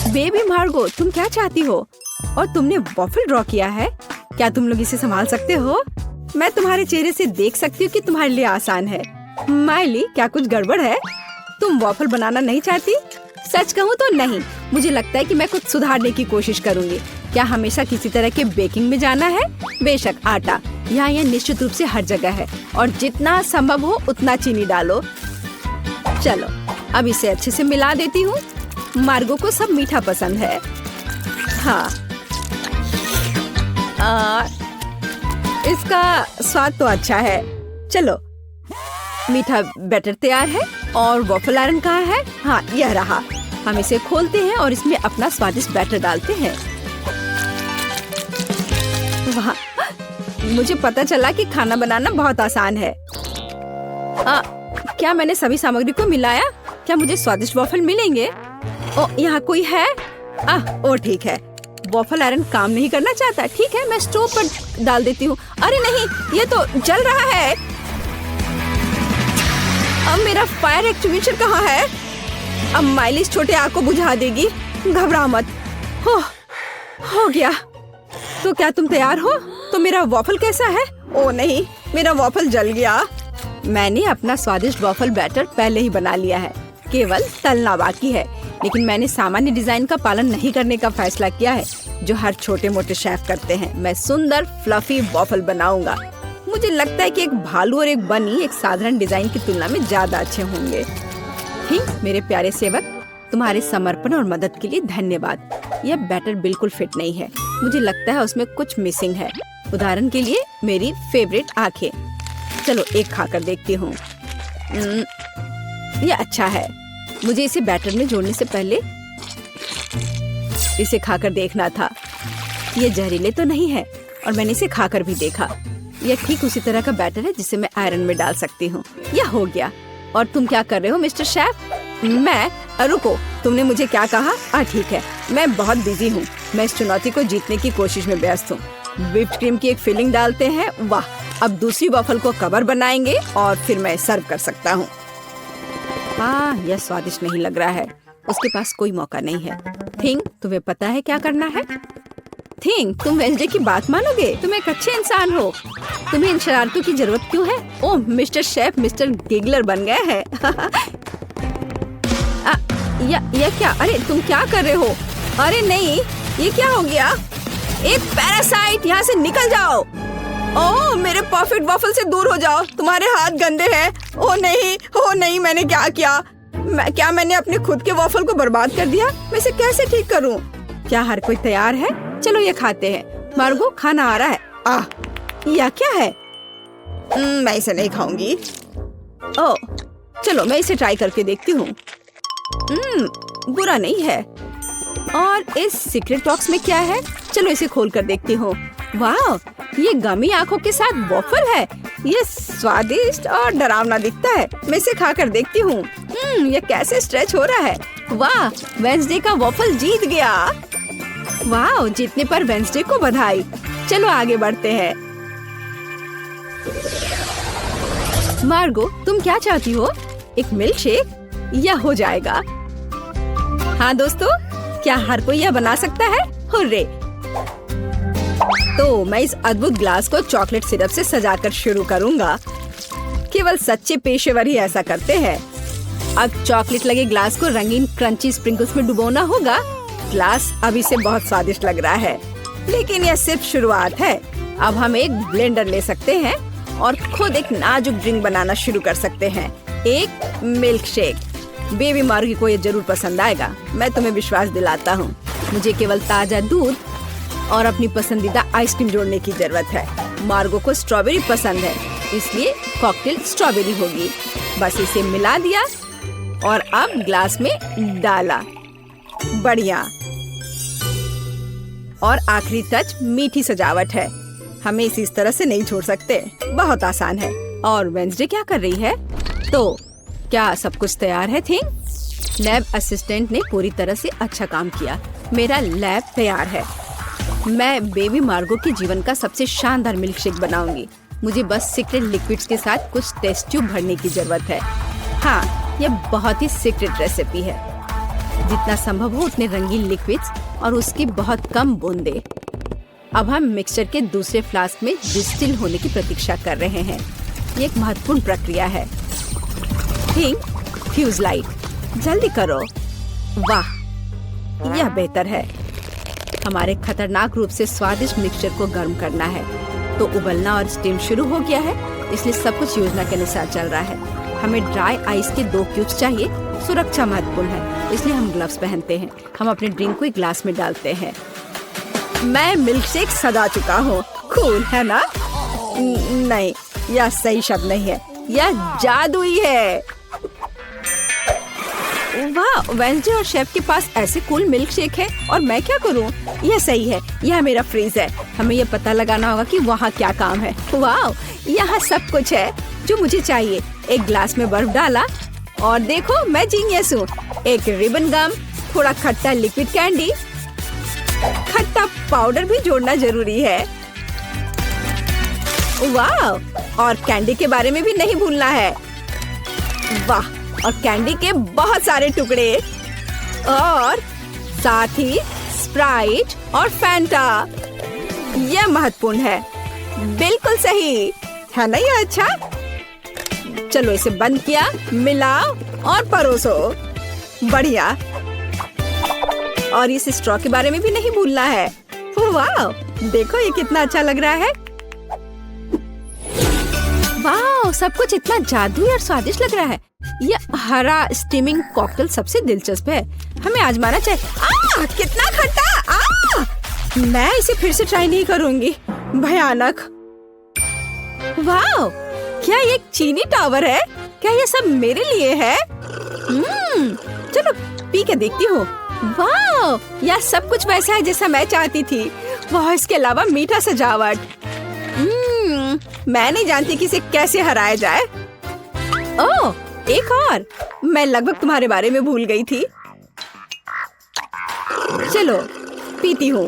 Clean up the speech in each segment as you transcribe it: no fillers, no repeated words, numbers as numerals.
Baby मार्गो, तुम क्या चाहती हो? और तुमने वॉफल ड्रॉ किया है? क्या तुम लोग इसे संभाल सकते हो? मैं तुम्हारे चेहरे से देख सकती हूँ कि तुम्हारे लिए आसान है। माइली, क्या कुछ गड़बड़ है? तुम वॉफल बनाना नहीं चाहती? सच कहूँ तो नहीं। मुझे लगता है कि मैं कुछ सुधारने की कोशिश करूँगी। क्या हमेशा किसी तरह के बेकिंग में जाना है? बेशक, आटा यहाँ यह निश्चित रूप से हर जगह है और जितना संभव हो उतना चीनी डालो। चलो, अब इसे अच्छे से मिला देती हूँ। मार्गो को सब मीठा पसंद है। हाँ, इसका स्वाद तो अच्छा है। चलो, मीठा बैटर तैयार है और वॉफल आयरन कहाँ है? हाँ, यह रहा। हम इसे खोलते हैं और इसमें अपना स्वादिष्ट बैटर डालते हैं। वाह, मुझे पता चला कि खाना बनाना बहुत आसान है। क्या मैंने सभी सामग्री को मिलाया? क्या मुझे स्वादिष्ट वॉफल मिलेंगे? ओ, यहाँ कोई है? ओ ठीक है, वॉफल आयरन काम नहीं करना चाहता। ठीक है, मैं स्टोव पर डाल देती हूँ। अरे नहीं, ये तो जल रहा है। अब मेरा फायर एक्सटिंग्विशर कहाँ है? अब माइली इस छोटे आग को बुझा देगी। घबरा मत। हो गया। तो क्या तुम तैयार हो? तो मेरा वॉफल कैसा है? ओ नहीं, मेरा वॉफल जल गया। मैंने अपना स्वादिष्ट वॉफल बैटर पहले ही बना लिया है, केवल तलना बाकी है। लेकिन मैंने सामान्य डिजाइन का पालन नहीं करने का फैसला किया है, जो हर छोटे मोटे शेफ करते हैं। मैं सुंदर फ्लफी वॉफल बनाऊंगा। मुझे लगता है कि एक भालू और एक बनी एक साधारण डिजाइन की तुलना में ज्यादा अच्छे होंगे। ठीक, मेरे प्यारे सेवक, तुम्हारे समर्पण और मदद के लिए धन्यवाद। यह बैटर बिल्कुल फिट नहीं है। मुझे लगता है उसमें कुछ मिसिंग है। उदाहरण के लिए मेरी फेवरेट आंखें। चलो, एक खाकर देखती हूँ। यह अच्छा है। मुझे इसे बैटर में जोड़ने से पहले इसे खाकर देखना था। ये जहरीले तो नहीं है और मैंने इसे खाकर भी देखा। यह ठीक उसी तरह का बैटर है जिसे मैं आयरन में डाल सकती हूँ। यह हो गया। और तुम क्या कर रहे हो मिस्टर शेफ? मैं? रुको, तुमने मुझे क्या कहा? ठीक है, मैं बहुत बिजी हूँ। मैं इस चुनौती को जीतने की कोशिश में व्यस्त हूँ। व्हिप्ड क्रीम की एक फिलिंग डालते हैं। वाह, अब दूसरी वॉफल को कवर बनाएंगे और फिर मैं सर्व कर सकता हूँ। यह स्वादिष्ट नहीं लग रहा है। उसके पास कोई मौका नहीं है। थिंग, तुम्हें पता है क्या करना है? थिंग, तुम वेंसडे की बात मानोगे? तुम एक अच्छे इंसान हो। तुम्हें इन शरारतों की जरूरत क्यों है? ओह, मिस्टर शेफ मिस्टर गिगलर बन गए हैं। यह क्या? अरे तुम क्या कर रहे हो? अरे नहीं, ये क्या हो गया? एक पैरासाइट, यहाँ से निकल जाओ। ओह, मेरे परफेक्ट वॉफल से दूर हो जाओ। तुम्हारे हाथ गंदे हैं। ओह नहीं, मैंने क्या किया? क्या मैंने अपने खुद के वॉफल को बर्बाद कर दिया? मैं इसे कैसे ठीक करूं? क्या हर कोई तैयार है? चलो, ये खाते हैं। मार्गो, खाना आ रहा है। यह क्या है? मैं इसे नहीं खाऊंगी। ओह, चलो मैं इसे ट्राई करके देखती हूँ। बुरा नहीं है। और इस सीक्रेट बॉक्स में क्या है? चलो इसे खोल कर देखती हूँ। वाह, ये गमी आंखों के साथ वॉफल है। ये स्वादिष्ट और डरावना दिखता है। मैं इसे खाकर देखती हूँ। ये कैसे स्ट्रेच हो रहा है। वाह, वेंसडे का वॉफल जीत गया। वाह, जीतने पर वेंसडे को बधाई। चलो आगे बढ़ते हैं। मार्गो, तुम क्या चाहती हो? एक मिल्क शेक? यह हो जाएगा। हाँ दोस्तों, क्या हर कोई यह बना सकता है? हुर्रे! तो मैं इस अद्भुत ग्लास को चॉकलेट सिरप से सजाकर शुरू करूंगा। केवल सच्चे पेशेवर ही ऐसा करते हैं। अब चॉकलेट लगे ग्लास को रंगीन क्रंची स्प्रिंकल्स में डुबोना होगा। ग्लास अभी से बहुत स्वादिष्ट लग रहा है, लेकिन यह सिर्फ शुरुआत है। अब हम एक ब्लेंडर ले सकते हैं और खुद एक नाजुक ड्रिंक बनाना शुरू कर सकते हैं। एक मिल्क शेक। बेबी मार्गी को ये जरूर पसंद आएगा, मैं तुम्हें विश्वास दिलाता हूँ। मुझे केवल ताजा दूध और अपनी पसंदीदा आइसक्रीम जोड़ने की जरूरत है। मार्गो को स्ट्रॉबेरी पसंद है, इसलिए कॉकटेल स्ट्रॉबेरी होगी। बस इसे मिला दिया और अब ग्लास में डाला। बढ़िया। और आखिरी टच मीठी सजावट है। हमें इसे इस तरह से नहीं छोड़ सकते। बहुत आसान है। और वेंसडे क्या कर रही है? तो क्या सब कुछ तैयार है? थिंग, लैब असिस्टेंट ने पूरी तरह से अच्छा काम किया। मेरा लैब तैयार है। मैं बेबी मार्गो के जीवन का सबसे शानदार मिल्क शेक बनाऊंगी। मुझे बस सीक्रेट लिक्विड्स के साथ कुछ टेस्ट ट्यूब भरने की जरूरत है। हाँ, यह बहुत ही सीक्रेट रेसिपी है। जितना संभव हो उतने रंगीन लिक्विड्स और उसकी बहुत कम बूंदे। अब हम मिक्सचर के दूसरे फ्लास्क में डिस्टिल होने की प्रतीक्षा कर रहे हैं। ये एक महत्वपूर्ण प्रक्रिया है। थिंक फ्यूज लाइट, जल्दी करो। वाह, यह बेहतर है। हमारे खतरनाक रूप से स्वादिष्ट मिक्सचर को गर्म करना है। तो उबलना और स्टीम शुरू हो गया है, इसलिए सब कुछ योजना के अनुसार चल रहा है। हमें ड्राई आइस के 2 क्यूब्स चाहिए। सुरक्षा महत्वपूर्ण है, इसलिए हम ग्लव्स पहनते हैं। हम अपने ड्रिंक को एक ग्लास में डालते हैं। मैं मिल्क शेक सजा चुका हूँ। कूल है ना? नहीं, यह सही शब्द नहीं है, यह जादुई है। वाह, वेंसडे और शेफ के पास ऐसे कूल मिल्क शेक है और मैं क्या करूं? यह सही है, यह मेरा फ्रीज है। हमें यह पता लगाना होगा कि वहाँ क्या काम है। वाह, यहाँ सब कुछ है जो मुझे चाहिए। एक ग्लास में बर्फ डाला और देखो मैं जीनियस हूँ। एक रिबन गम, थोड़ा खट्टा लिक्विड कैंडी, खट्टा पाउडर भी जोड़ना जरूरी है। वाह, और कैंडी के बारे में भी नहीं भूलना है। वाह, और कैंडी के बहुत सारे टुकड़े और साथ ही स्प्राइट और फैंटा। यह महत्वपूर्ण है। बिल्कुल सही है ना? यह अच्छा। चलो इसे बंद किया, मिलाओ और परोसो। बढ़िया। और इस स्ट्रॉ के बारे में भी नहीं भूलना है। वाह, देखो ये कितना अच्छा लग रहा है। वाह, सब कुछ इतना जादुई और स्वादिष्ट लग रहा है। यह हरा स्टीमिंग कॉकटेल सबसे दिलचस्प है। हमें आजमाना चाहिए। कितना खट्टा! मैं इसे फिर से ट्राई नहीं करूंगी। भयानक। वाह, क्या ये एक चीनी टावर है? क्या ये सब मेरे लिए है? चलो पी के देखती हूँ। वाह, यह सब कुछ वैसा है जैसा मैं चाहती थी। वाह, इसके अलावा मीठा सजावट। मैं नहीं जानती कि इसे कैसे हराया जाए। ओह, एक और। मैं लगभग तुम्हारे बारे में भूल गई थी। चलो पीती हूँ।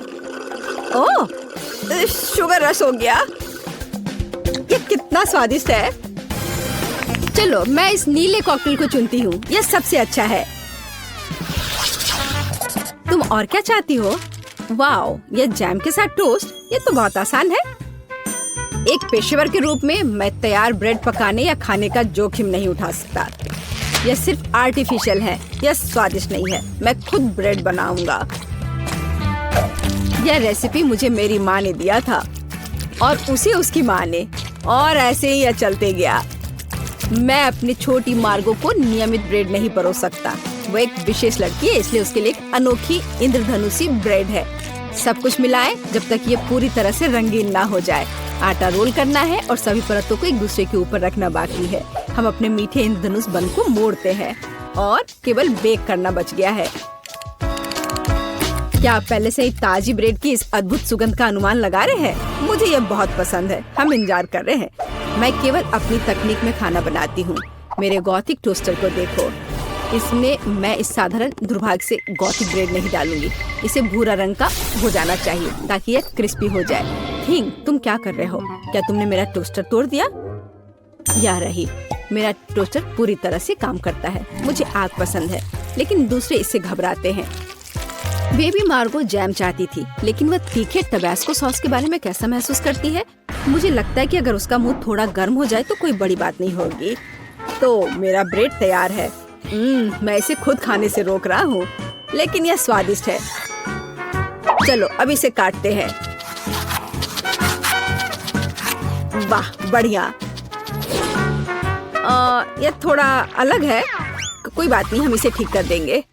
ओह, शुगर रश हो गया। ये कितना स्वादिष्ट है। चलो मैं इस नीले कॉकटेल को चुनती हूँ। यह सबसे अच्छा है। तुम और क्या चाहती हो? वाओ, यह जैम के साथ टोस्ट। ये तो बहुत आसान है। एक पेशेवर के रूप में मैं तैयार ब्रेड पकाने या खाने का जोखिम नहीं उठा सकता। यह सिर्फ आर्टिफिशियल है, यह स्वादिष्ट नहीं है। मैं खुद ब्रेड बनाऊंगा। यह रेसिपी मुझे मेरी माँ ने दिया था और उसे उसकी माँ ने, और ऐसे ही यह चलते गया। मैं अपनी छोटी मार्गो को नियमित ब्रेड नहीं परोस सकता। वो एक विशेष लड़की है, इसलिए उसके लिए एक अनोखी इंद्रधनुषी ब्रेड है। सब कुछ मिलाएं जब तक ये पूरी तरह से रंगीन ना हो जाए। आटा रोल करना है और सभी परतों को एक दूसरे के ऊपर रखना बाकी है। हम अपने मीठे इंद्रधनुष बन को मोड़ते हैं और केवल बेक करना बच गया है। क्या आप पहले से ही ताजी ब्रेड की इस अद्भुत सुगंध का अनुमान लगा रहे हैं? मुझे यह बहुत पसंद है। हम इंतजार कर रहे हैं। मैं केवल अपनी तकनीक में खाना बनाती हूँ। मेरे गॉथिक टोस्टर को देखो। इसमें मैं इस साधारण दुर्भाग्य से गॉथिक ब्रेड नहीं डालूंगी। इसे भूरा रंग का हो जाना चाहिए ताकि यह क्रिस्पी हो जाए। थिंक, तुम क्या कर रहे हो? क्या तुमने मेरा टोस्टर तोड़ दिया? या रही, मेरा टोस्टर पूरी तरह से काम करता है। मुझे आग पसंद है, लेकिन दूसरे इससे घबराते हैं। बेबी मार्गो जैम चाहती थी, लेकिन वह तीखे टबैस्को सॉस के बारे में कैसा महसूस करती है? मुझे लगता है कि अगर उसका मुंह थोड़ा गर्म हो जाए तो कोई बड़ी बात नहीं होगी। तो मेरा ब्रेड तैयार है। मैं इसे खुद खाने से रोक रहा हूँ, लेकिन यह स्वादिष्ट है। चलो अब इसे काटते हैं। वाह, बढ़िया। यह थोड़ा अलग है। कोई बात नहीं, हम इसे ठीक कर देंगे।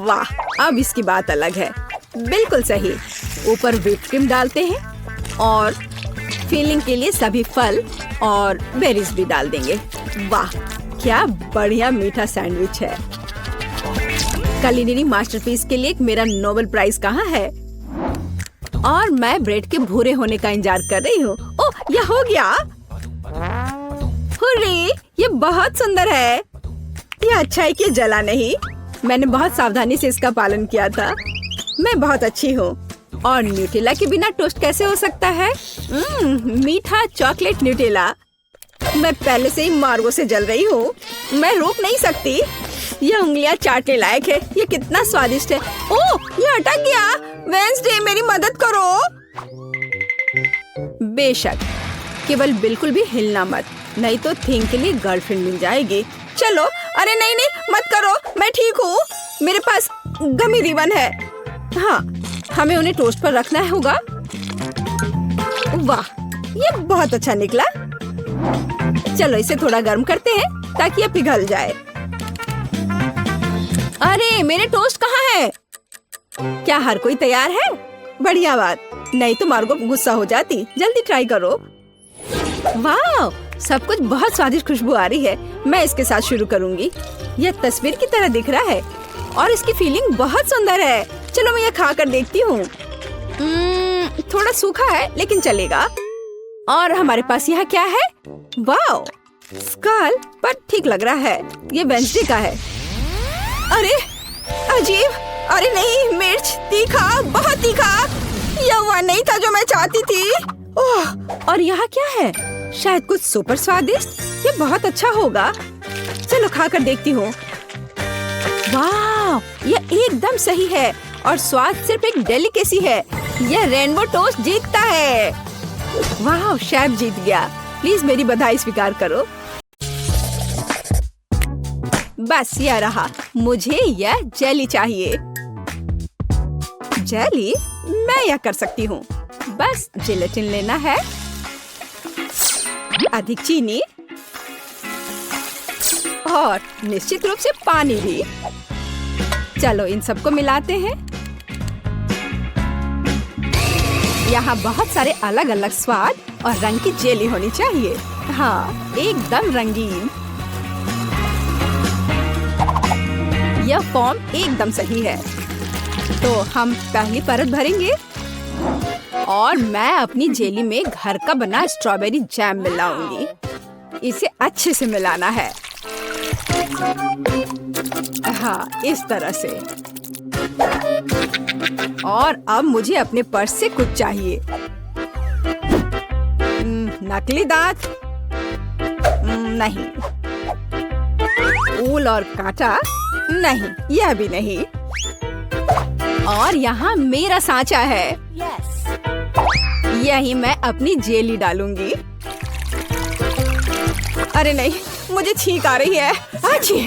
वाह, अब इसकी बात अलग है। बिल्कुल सही। ऊपर व्हिप क्रीम डालते हैं और फिलिंग के लिए सभी फल और बेरीज भी डाल देंगे। वाह, क्या बढ़िया मीठा सैंडविच है। कुलिनरी मास्टरपीस के लिए मेरा नोबेल प्राइज कहाँ है? और मैं ब्रेड के भूरे होने का इंतजार कर रही हूँ। ओह, यह हो गया। हुर्रे, ये बहुत सुंदर है। यह अच्छा है कि जला नहीं। मैंने बहुत सावधानी से इसका पालन किया था। मैं बहुत अच्छी हूँ। और न्यूटेला के बिना टोस्ट कैसे हो सकता है? मीठा चॉकलेट न्यूटेला। मैं पहले से ही मार्गो से जल रही हूँ। मैं रोक नहीं सकती। ये उंगलियां चाटने लायक है। ये कितना स्वादिष्ट है। ओह, ये अटक गया। वेंसडे मेरी मदद करो। बेशक, केवल बिल्कुल भी हिलना मत, नहीं तो थिंग के लिए गर्लफ्रेंड मिल जाएगी। चलो। अरे नहीं नहीं, मत करो, मैं ठीक हूँ। मेरे पास गमी रिबन है। हाँ, हमें उन्हें टोस्ट पर रखना होगा। वाह, ये बहुत अच्छा निकला। चलो इसे थोड़ा गर्म करते हैं ताकि ये पिघल जाए। अरे मेरे टोस्ट कहाँ है? क्या हर कोई तैयार है? बढ़िया बात, नहीं तो मार्गो गुस्सा हो जाती। जल्दी ट्राई करो। वाह, सब कुछ बहुत स्वादिष्ट खुशबू आ रही है। मैं इसके साथ शुरू करूंगी। यह तस्वीर की तरह दिख रहा है और इसकी फीलिंग बहुत सुंदर है। चलो मैं यह खा कर देखती हूँ। थोड़ा सूखा है लेकिन चलेगा। और हमारे पास यहाँ क्या है? वाह, स्कल, पर ठीक लग रहा है। ये वेंसडे का है। अरे अजीब, अरे नहीं, मिर्च, तीखा, बहुत तीखा। यह वह नहीं था जो मैं चाहती थी। ओह, और यहाँ क्या है? शायद कुछ सुपर स्वादिष्ट। ये बहुत अच्छा होगा। चलो खाकर देखती हूँ। वाह, ये एकदम सही है और स्वाद सिर्फ एक डेलिकेसी है। यह रेनबो टोस्ट जीतता है। वाह, शेफ जीत गया। प्लीज मेरी बधाई स्वीकार करो। बस यह रहा। मुझे यह जेली चाहिए। जेली? मैं यह कर सकती हूँ। बस जिलेटिन लेना है, अधिक चीनी और निश्चित रूप से पानी भी। चलो इन सबको मिलाते हैं। यहाँ बहुत सारे अलग अलग स्वाद और रंग की जेली होनी चाहिए। हाँ, एकदम रंगीन। यह फॉर्म एकदम सही है। तो हम पहली परत भरेंगे और मैं अपनी जेली में घर का बना स्ट्रॉबेरी जैम मिलाऊंगी। इसे अच्छे से मिलाना है। हाँ, इस तरह से। और अब मुझे अपने पर्स से कुछ चाहिए। नकली दांत? नहीं। ऊल और कांटा? नहीं, यह भी नहीं। और यहाँ मेरा सांचा है। यही मैं अपनी जेली डालूंगी। अरे नहीं, मुझे छींक आ रही है। अच्छी।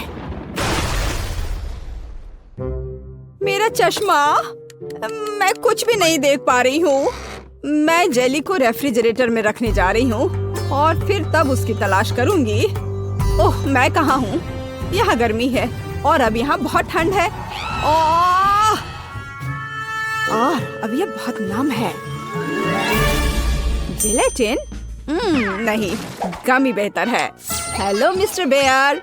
मेरा चश्मा, मैं कुछ भी नहीं देख पा रही हूँ। मैं जेली को रेफ्रिजरेटर में रखने जा रही हूँ और फिर तब उसकी तलाश करूंगी। ओह, मैं कहाँ हूँ? यहाँ गर्मी है और अब यहाँ बहुत ठंड है। और अब यह बहुत नम है। जिलेटिन? नहीं, गमी बेहतर है। Hello mister Bear.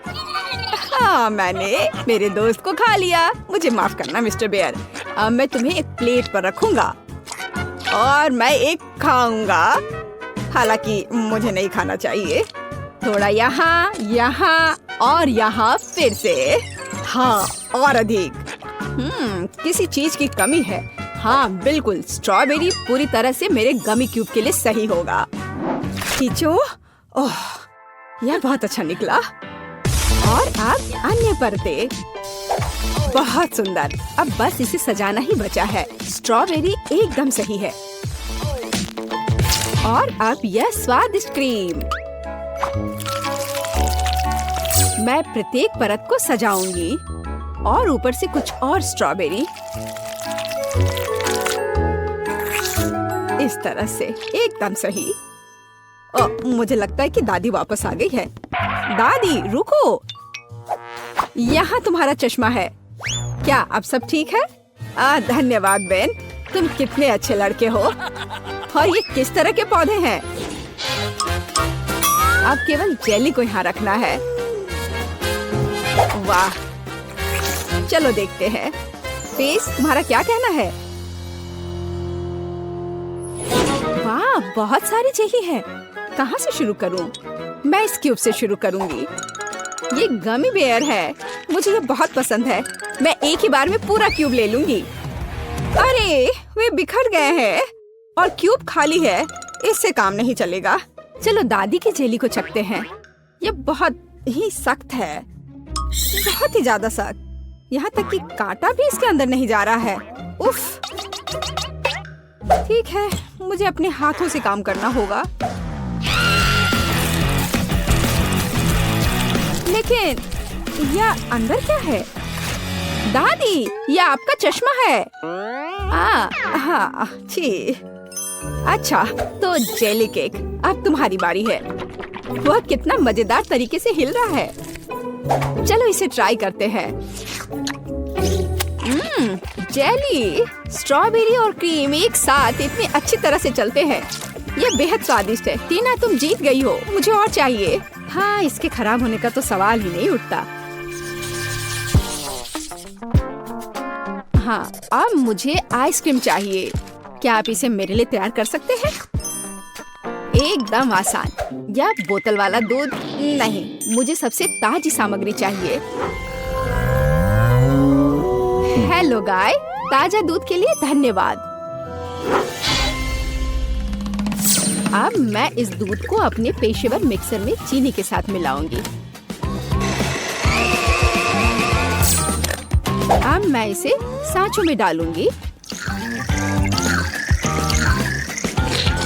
हाँ, मैंने मेरे दोस्त को खा लिया। मुझे माफ करना मिस्टर बेयर। अब मैं तुम्हें एक प्लेट पर रखूंगा और मैं एक खाऊंगा। हालांकि मुझे नहीं खाना चाहिए। थोड़ा यहाँ, यहाँ और यहाँ फिर से। हाँ, और अधिक। किसी चीज की कमी है। हाँ बिल्कुल, स्ट्रॉबेरी पूरी तरह से मेरे गमी क्यूब के लिए सही होगा। खींचो। ओह, यह बहुत अच्छा निकला। और अब अन्य परतें। बहुत सुंदर। अब बस इसे सजाना ही बचा है। स्ट्रॉबेरी एकदम सही है। और अब यह स्वादिष्ट क्रीम। मैं प्रत्येक परत को सजाऊंगी और ऊपर से कुछ और स्ट्रॉबेरी। इस तरह से एकदम सही। मुझे लगता है कि दादी वापस आ गई है। दादी रुको, यहाँ तुम्हारा चश्मा है। क्या अब सब ठीक है? धन्यवाद बेन, तुम कितने अच्छे लड़के हो। और ये किस तरह के पौधे हैं? अब केवल जेली को यहाँ रखना है। वाह, चलो देखते हैं। फेस, तुम्हारा क्या कहना है? वाह, बहुत सारी जेली है। कहाँ से शुरू करूं? मैं इस क्यूब से शुरू करूंगी। ये गमी बेयर है, मुझे ये बहुत पसंद है। मैं एक ही बार में पूरा क्यूब ले लूंगी। अरे वे बिखर गए हैं और क्यूब खाली है। इससे काम नहीं चलेगा। चलो दादी की जेली को चखते हैं। ये बहुत ही सख्त है। बहुत ही ज्यादा सख्त, यहाँ तक कि कांटा भी इसके अंदर नहीं जा रहा है। उफ। ठीक है, मुझे अपने हाथों से काम करना होगा। लेकिन यह अंदर क्या है? दादी, यह आपका चश्मा है। हाँ, छी। अच्छा, तो जेली केक, अब तुम्हारी बारी है। वह कितना मजेदार तरीके से हिल रहा है। चलो इसे ट्राई करते हैं। जेली, स्ट्रॉबेरी और क्रीम एक साथ इतनी अच्छी तरह से चलते हैं। यह बेहद स्वादिष्ट है। टीना, तुम जीत गई हो, मुझे और चाहिए। हाँ, इसके खराब होने का तो सवाल ही नहीं उठता। हाँ, अब मुझे आइसक्रीम चाहिए। क्या आप इसे मेरे लिए तैयार कर सकते हैं? एकदम आसान। या बोतल वाला दूध? नहीं, मुझे सबसे ताजी सामग्री चाहिए। हेलो गाय, ताजा दूध के लिए धन्यवाद। अब मैं इस दूध को अपने पेशेवर मिक्सर में चीनी के साथ मिलाऊंगी। अब मैं इसे सांचों में डालूंगी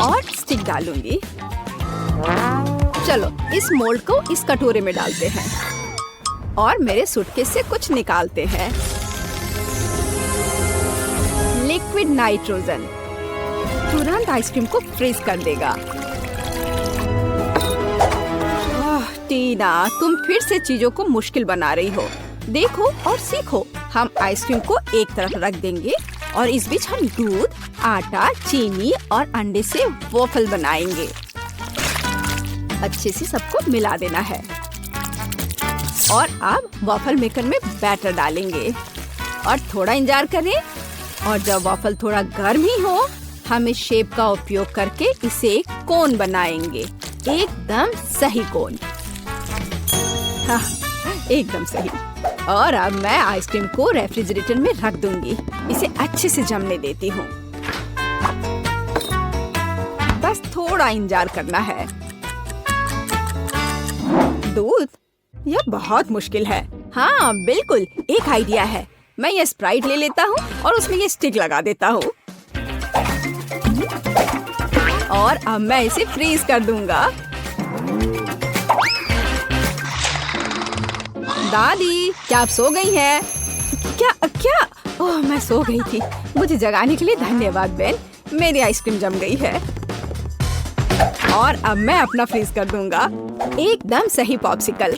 और स्टिक डालूंगी। चलो इस मोल्ड को इस कटोरे में डालते हैं और मेरे सूटकेस से कुछ निकालते हैं। लिक्विड नाइट्रोजन तुरंत आइसक्रीम को फ्रीज कर देगा। टीना, तुम फिर से चीजों को मुश्किल बना रही हो। देखो और सीखो। हम आइसक्रीम को एक तरफ रख देंगे और इस बीच हम दूध, आटा, चीनी और अंडे से वॉफल बनाएंगे। अच्छे से सबको मिला देना है और अब वॉफल मेकर में बैटर डालेंगे और थोड़ा इंतजार करें। और जब वॉफल थोड़ा गर्म ही हो, हम इस शेप का उपयोग करके इसे एक कोन बनाएंगे। एकदम सही कोन। हाँ, एकदम सही। और अब मैं आइसक्रीम को रेफ्रिजरेटर में रख दूंगी। इसे अच्छे से जमने देती हूँ। बस थोड़ा इंतजार करना है। दूध? यह बहुत मुश्किल है। हाँ बिल्कुल, एक आइडिया है। मैं ये स्प्राइट ले लेता हूँ और उसमें ये स्टिक लगा देता हूँ और अब मैं इसे फ्रीज कर दूंगा। दादी, क्या आप सो गई हैं? क्या? ओह, मैं सो गई थी। मुझे जगाने के लिए धन्यवाद बेन। मेरी आइसक्रीम जम गई है और अब मैं अपना फ्रीज कर दूंगा। एकदम सही पॉप्सिकल।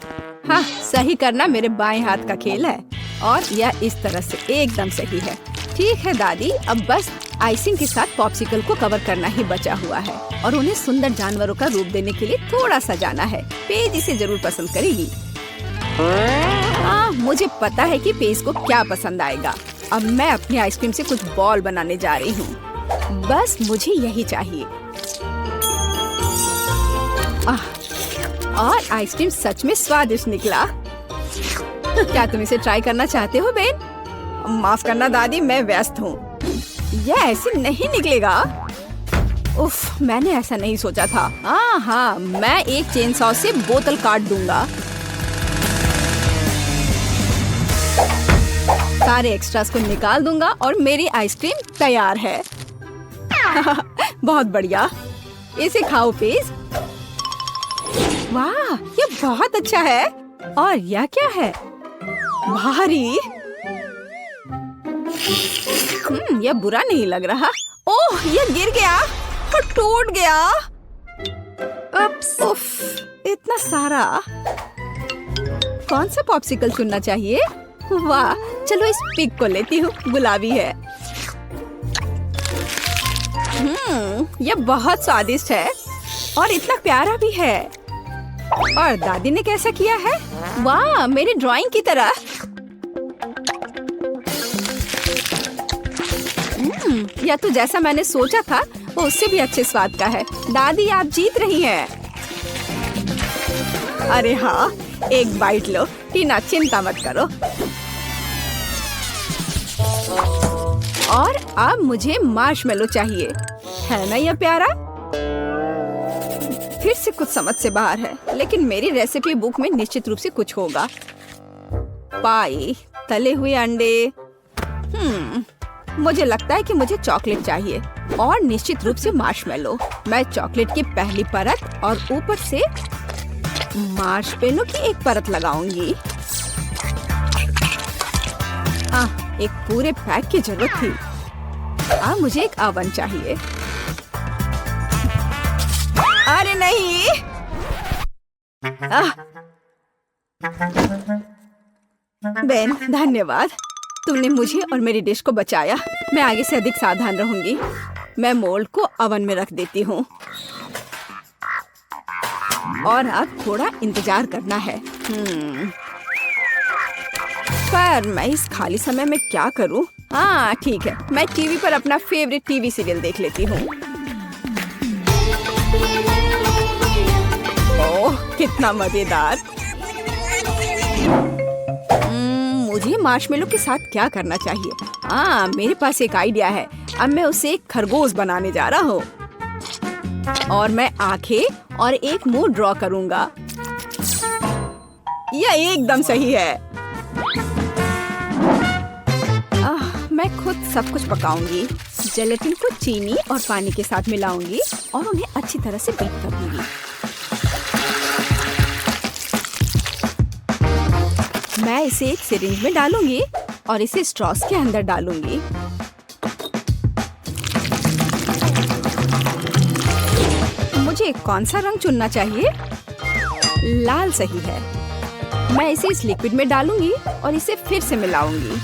हाँ, सही करना मेरे बाएं हाथ का खेल है और यह इस तरह से एकदम सही है। ठीक है दादी, अब बस आइसिंग के साथ पॉप्सिकल को कवर करना ही बचा हुआ है और उन्हें सुंदर जानवरों का रूप देने के लिए थोड़ा सजाना है। पेज इसे जरूर पसंद करेगी। हाँ, मुझे पता है कि पेज को क्या पसंद आएगा। अब मैं अपनी आइसक्रीम से कुछ बॉल बनाने जा रही हूँ। बस मुझे यही चाहिए। और आइसक्रीम सच में स्वादिष्ट निकला। क्या तुम इसे ट्राई करना चाहते हो बेन? माफ करना दादी, मैं व्यस्त हूँ। यह ऐसे नहीं निकलेगा। उफ, मैंने ऐसा नहीं सोचा था। हाँ, मैं एक चेन सॉ से बोतल काट दूंगा। सारे एक्स्ट्रास को निकाल दूंगा और मेरी आइसक्रीम तैयार है। बहुत बढ़िया, इसे खाओ पेज। वाह, ये बहुत अच्छा है। और यह क्या है? भारी। यह बुरा नहीं लग रहा। ओह, यह गिर गया और टूट गया। उफ, इतना सारा। कौन सा पॉप्सिकल चुनना चाहिए? वाह, चलो इस पिग को लेती हूँ, गुलाबी है। यह बहुत स्वादिष्ट है और इतना प्यारा भी है। और दादी ने कैसा किया है? वाह, मेरी ड्राइंग की तरह। यह तो जैसा मैंने सोचा था वो उससे भी अच्छे स्वाद का है। दादी, आप जीत रही हैं। अरे हाँ, एक बाइट लो। टीना, चिंता मत करो। और अब मुझे मार्शमेलो चाहिए, है ना यह प्यारा? फिर से कुछ समझ से बाहर है, लेकिन मेरी रेसिपी बुक में निश्चित रूप से कुछ होगा। पाई, तले हुए अंडे। मुझे लगता है कि मुझे चॉकलेट चाहिए और निश्चित रूप से मार्शमेलो। मैं चॉकलेट की पहली परत और ऊपर से मार्शमेलो की एक परत लगाऊंगी। एक पूरे पैक की जरूरत थी। अब मुझे एक ओवन चाहिए। अरे नहीं! बेन, धन्यवाद। तुमने मुझे और मेरी डिश को बचाया। मैं आगे से अधिक सावधान रहूंगी। मैं मोल्ड को ओवन में रख देती हूँ और अब थोड़ा इंतजार करना है। पर मैं इस खाली समय में क्या करूँ? हाँ ठीक है, मैं टीवी पर अपना फेवरेट टीवी सीरियल देख लेती हूँ। ओह, कितना मजेदार। मुझे मार्शमेलो के साथ क्या करना चाहिए? हाँ, मेरे पास एक आइडिया है। अब मैं उसे एक खरगोश बनाने जा रहा हूँ और मैं आंखें और एक मुंह ड्रॉ करूँगा। यह एकदम सही है। मैं खुद सब कुछ पकाऊंगी। जेलेटिन को चीनी और पानी के साथ मिलाऊंगी और उन्हें अच्छी तरह से बीट कर दूंगी। मैं इसे एक सिरिंज में डालूंगी और इसे स्ट्रॉस के अंदर डालूंगी। मुझे कौन सा रंग चुनना चाहिए? लाल सही है। मैं इसे इस लिक्विड में डालूंगी और इसे फिर से मिलाऊंगी।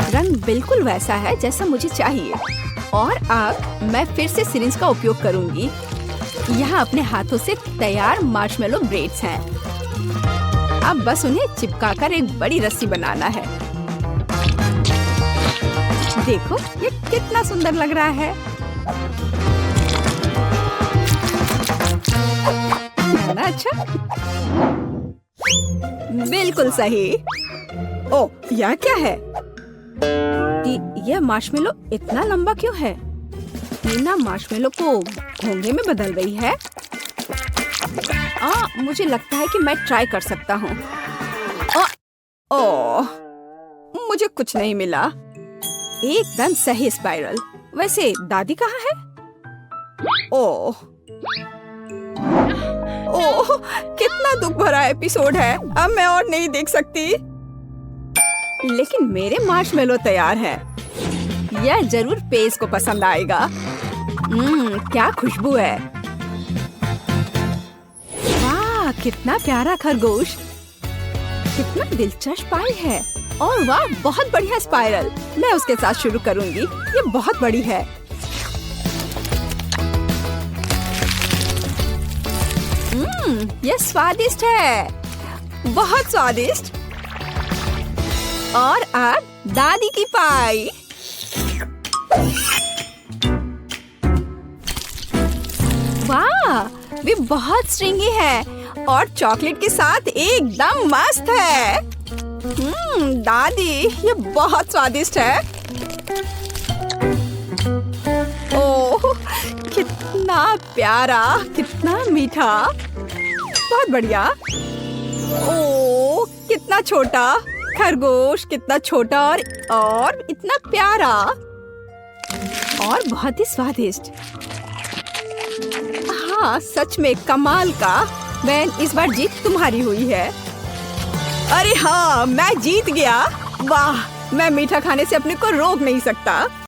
रंग बिल्कुल वैसा है जैसा मुझे चाहिए। और अब मैं फिर से सिरिंज का उपयोग करूंगी। यहाँ अपने हाथों से तैयार मार्शमेलो ब्रेड्स हैं। अब बस उन्हें चिपकाकर एक बड़ी रस्सी बनाना है। देखो, ये कितना सुंदर लग रहा है। है ना अच्छा? बिल्कुल सही। ओह, यह क्या है? यह मार्शमेलो इतना लंबा क्यों है? टीना मार्शमेलो को घोंघे में बदल रही है। मुझे लगता है कि मैं ट्राई कर सकता हूँ। ओह, मुझे कुछ नहीं मिला। एकदम सही स्पाइरल। वैसे दादी कहाँ है? ओह, कितना दुख भरा एपिसोड है। अब मैं और नहीं देख सकती। लेकिन मेरे मार्शमेलो तैयार है। यह जरूर पेस को पसंद आएगा। क्या खुशबू है। वाह, कितना प्यारा खरगोश। कितना दिलचस्प पाई है। और वाह, बहुत बढ़िया स्पाइरल। मैं उसके साथ शुरू करूंगी। ये बहुत बड़ी है। यह स्वादिष्ट है। बहुत स्वादिष्ट। और अब दादी की पाई। वाह, वे बहुत स्ट्रिंगी है और चॉकलेट के साथ एकदम मस्त है। दादी, ये बहुत स्वादिष्ट है। ओह, कितना प्यारा, कितना मीठा। बहुत बढ़िया। ओह, कितना छोटा खरगोश, कितना छोटा और इतना प्यारा और बहुत ही स्वादिष्ट। हाँ, सच में कमाल का। बेन, इस बार जीत तुम्हारी हुई है। अरे हाँ, मैं जीत गया। वाह, मैं मीठा खाने से अपने को रोक नहीं सकता।